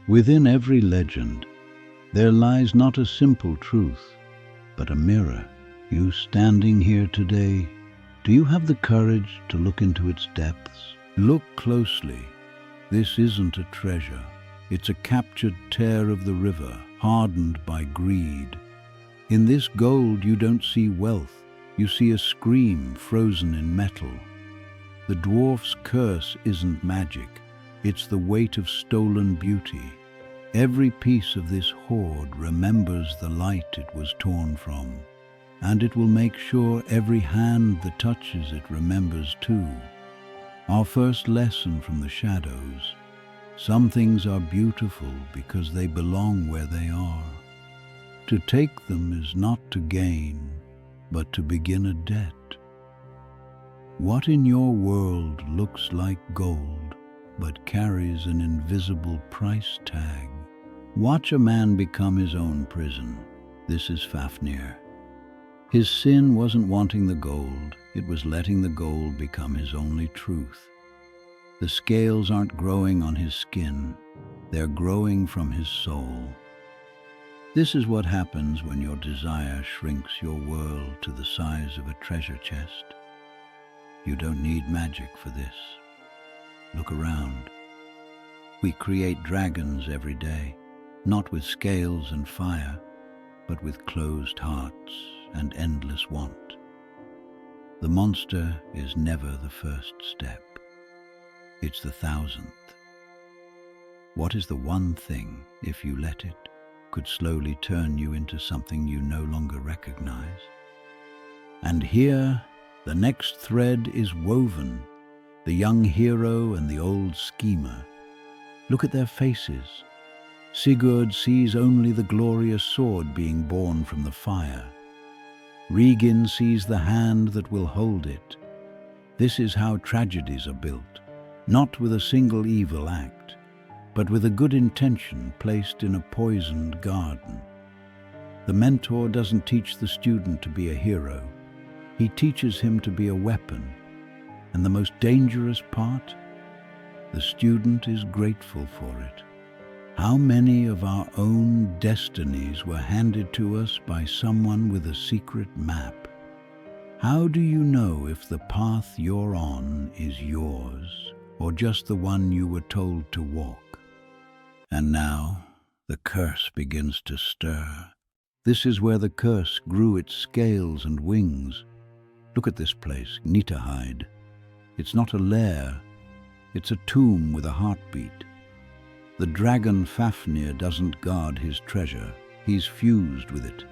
Within every legend, there lies not a simple truth, but a mirror. You standing here today, do you have the courage to look into its depths? Look closely. This isn't a treasure. It's a captured tear of the river, hardened by greed. In this gold you don't see wealth, you see a scream frozen in metal. The dwarf's curse isn't magic, it's the weight of stolen beauty. Every piece of this hoard remembers the light it was torn from, and it will make sure every hand that touches it remembers too. Our first lesson from the shadows: some things are beautiful because they belong where they are. To take them is not to gain, but to begin a debt. What in your world looks like gold, but carries an invisible price tag? Watch a man become his own prison. This is Fafnir. His sin wasn't wanting the gold, it was letting the gold become his only truth. The scales aren't growing on his skin, they're growing from his soul. This is what happens when your desire shrinks your world to the size of a treasure chest. You don't need magic for this. Look around. We create dragons every day, not with scales and fire, but with closed hearts and endless want. The monster is never the first step. It's the 1000th. What is the one thing, if you let it, could slowly turn you into something you no longer recognize? And here, the next thread is woven, the young hero and the old schemer. Look at their faces. Sigurd sees only the glorious sword being born from the fire. Regin sees the hand that will hold it. This is how tragedies are built, not with a single evil act, but with a good intention placed in a poisoned garden. The mentor doesn't teach the student to be a hero. He teaches him to be a weapon. And the most dangerous part? The student is grateful for it. How many of our own destinies were handed to us by someone with a secret map? How do you know if the path you're on is yours, or just the one you were told to walk? And now, the curse begins to stir. This is where the curse grew its scales and wings. Look at this place, Gnitahide. It's not a lair, it's a tomb with a heartbeat. The dragon Fafnir doesn't guard his treasure, he's fused with it.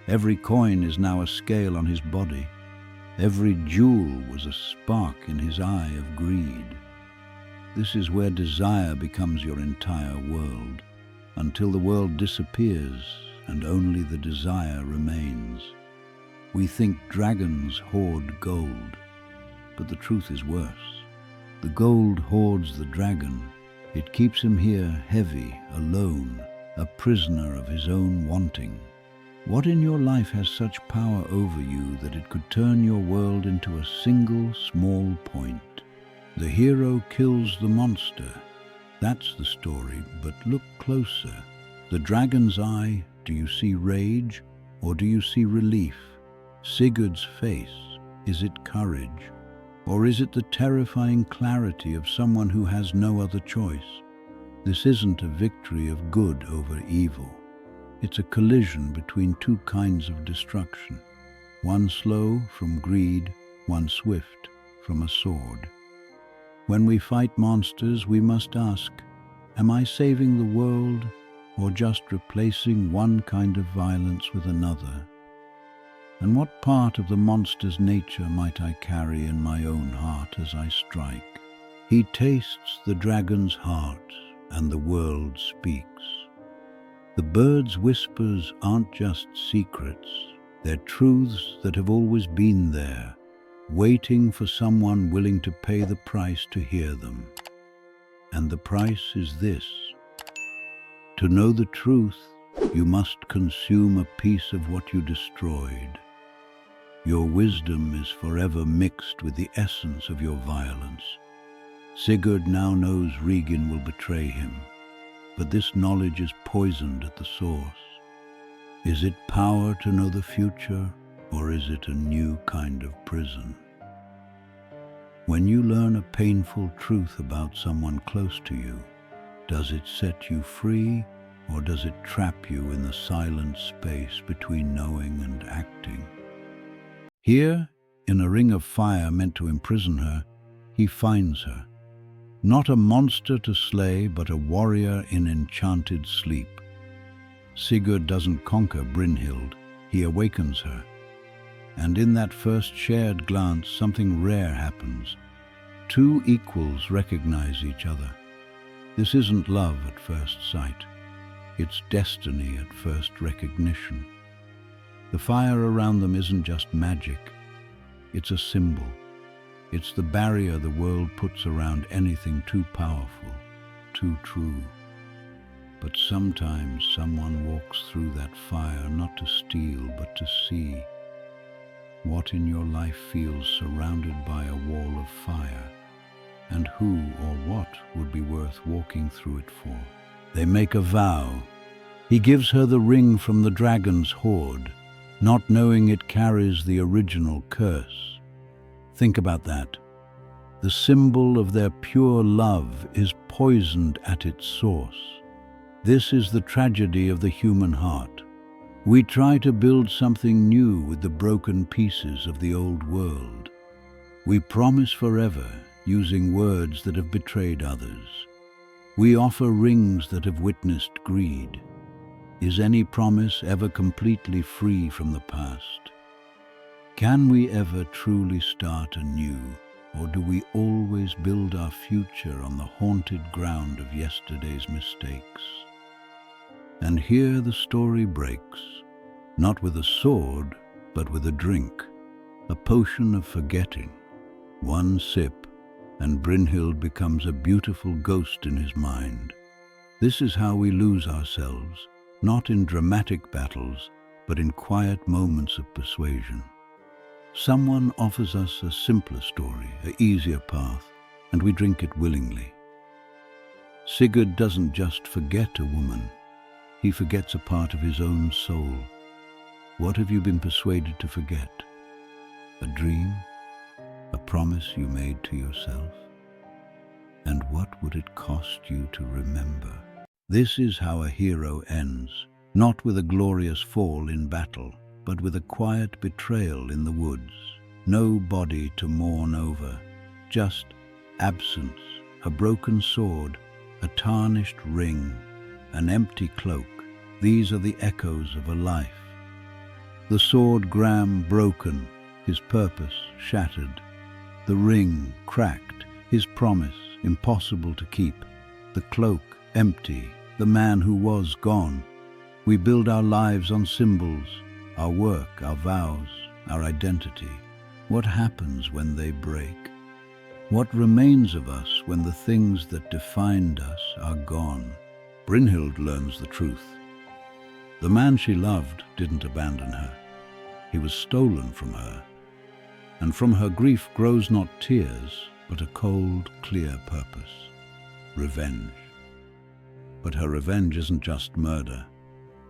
Every coin is now a scale on his body. Every jewel was a spark in his eye of greed. This is where desire becomes your entire world, until the world disappears and only the desire remains. We think dragons hoard gold, but the truth is worse. The gold hoards the dragon. It keeps him here heavy, alone, a prisoner of his own wanting. What in your life has such power over you that it could turn your world into a single small point? The hero kills the monster. That's the story, but look closer. The dragon's eye, do you see rage or do you see relief? Sigurd's face, is it courage? Or is it the terrifying clarity of someone who has no other choice? This isn't a victory of good over evil. It's a collision between two kinds of destruction. One slow from greed, one swift from a sword. When we fight monsters, we must ask, am I saving the world or just replacing one kind of violence with another? And what part of the monster's nature might I carry in my own heart as I strike? He tastes the dragon's heart, and the world speaks. The bird's whispers aren't just secrets, they're truths that have always been there, waiting for someone willing to pay the price to hear them. And the price is this: to know the truth, you must consume a piece of what you destroyed. Your wisdom is forever mixed with the essence of your violence. Sigurd now knows Regin will betray him. but this knowledge is poisoned at the source. Is it power to know the future, or is it a new kind of prison? When you learn a painful truth about someone close to you, does it set you free, or does it trap you in the silent space between knowing and acting? Here, in a ring of fire meant to imprison her, he finds her. Not a monster to slay, but a warrior in enchanted sleep. Sigurd doesn't conquer Brynhild, he awakens her. And in that first shared glance, something rare happens. Two equals recognize each other. This isn't love at first sight. It's destiny at first recognition. The fire around them isn't just magic. It's a symbol. It's the barrier the world puts around anything too powerful, too true. But sometimes someone walks through that fire not to steal, but to see. What in your life feels surrounded by a wall of fire? And who or what would be worth walking through it for? They make a vow. He gives her the ring from the dragon's hoard, not knowing it carries the original curse. Think about that. The symbol of their pure love is poisoned at its source. This is the tragedy of the human heart. We try to build something new with the broken pieces of the old world. We promise forever, using words that have betrayed others. We offer rings that have witnessed greed. Is any promise ever completely free from the past? Can we ever truly start anew, or do we always build our future on the haunted ground of yesterday's mistakes? And here the story breaks, not with a sword, but with a drink, a potion of forgetting. One sip, and Brynhild becomes a beautiful ghost in his mind. This is how we lose ourselves, not in dramatic battles, but in quiet moments of persuasion. Someone offers us a simpler story, an easier path, and we drink it willingly. Sigurd doesn't just forget a woman, he forgets a part of his own soul. What have you been persuaded to forget? A dream? A promise you made to yourself? And what would it cost you to remember? This is how a hero ends, not with a glorious fall in battle, but with a quiet betrayal in the woods. No body to mourn over, just absence, a broken sword, a tarnished ring, an empty cloak. These are the echoes of a life. The sword Graham broken, his purpose shattered. The ring cracked, his promise impossible to keep. The cloak empty, the man who was gone. We build our lives on symbols, our work, our vows, our identity. What happens when they break? What remains of us when the things that defined us are gone? Brynhild learns the truth. The man she loved didn't abandon her. He was stolen from her. And from her grief grows not tears, but a cold, clear purpose. Revenge. But her revenge isn't just murder.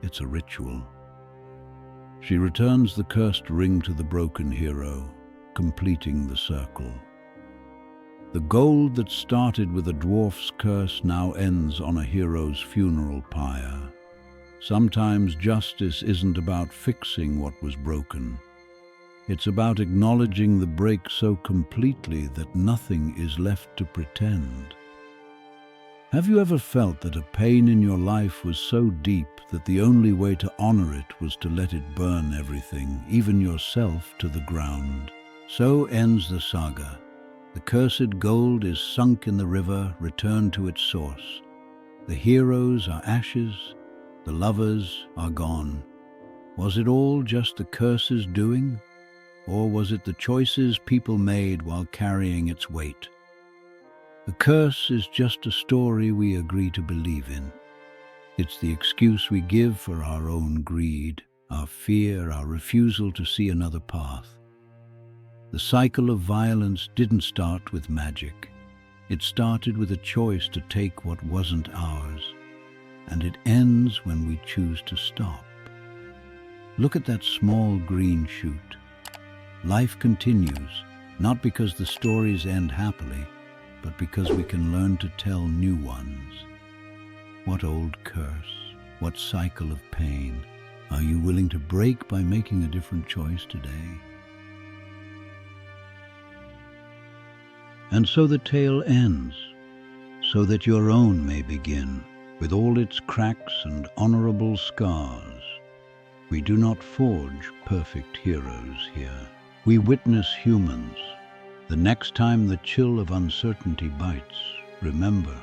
It's a ritual. She returns the cursed ring to the broken hero, completing the circle. The gold that started with a dwarf's curse now ends on a hero's funeral pyre. Sometimes justice isn't about fixing what was broken. It's about acknowledging the break so completely that nothing is left to pretend. Have you ever felt that a pain in your life was so deep that the only way to honor it was to let it burn everything, even yourself, to the ground? So ends the saga. The cursed gold is sunk in the river, returned to its source. The heroes are ashes, the lovers are gone. Was it all just the curse's doing? Or was it the choices people made while carrying its weight? The curse is just a story we agree to believe in. It's the excuse we give for our own greed, our fear, our refusal to see another path. The cycle of violence didn't start with magic. It started with a choice to take what wasn't ours. and it ends when we choose to stop. Look at that small green shoot. Life continues, not because the stories end happily, but because we can learn to tell new ones. What old curse, what cycle of pain are you willing to break by making a different choice today? And so the tale ends, so that your own may begin, with all its cracks and honorable scars. We do not forge perfect heroes here. We witness humans. The next time the chill of uncertainty bites, remember,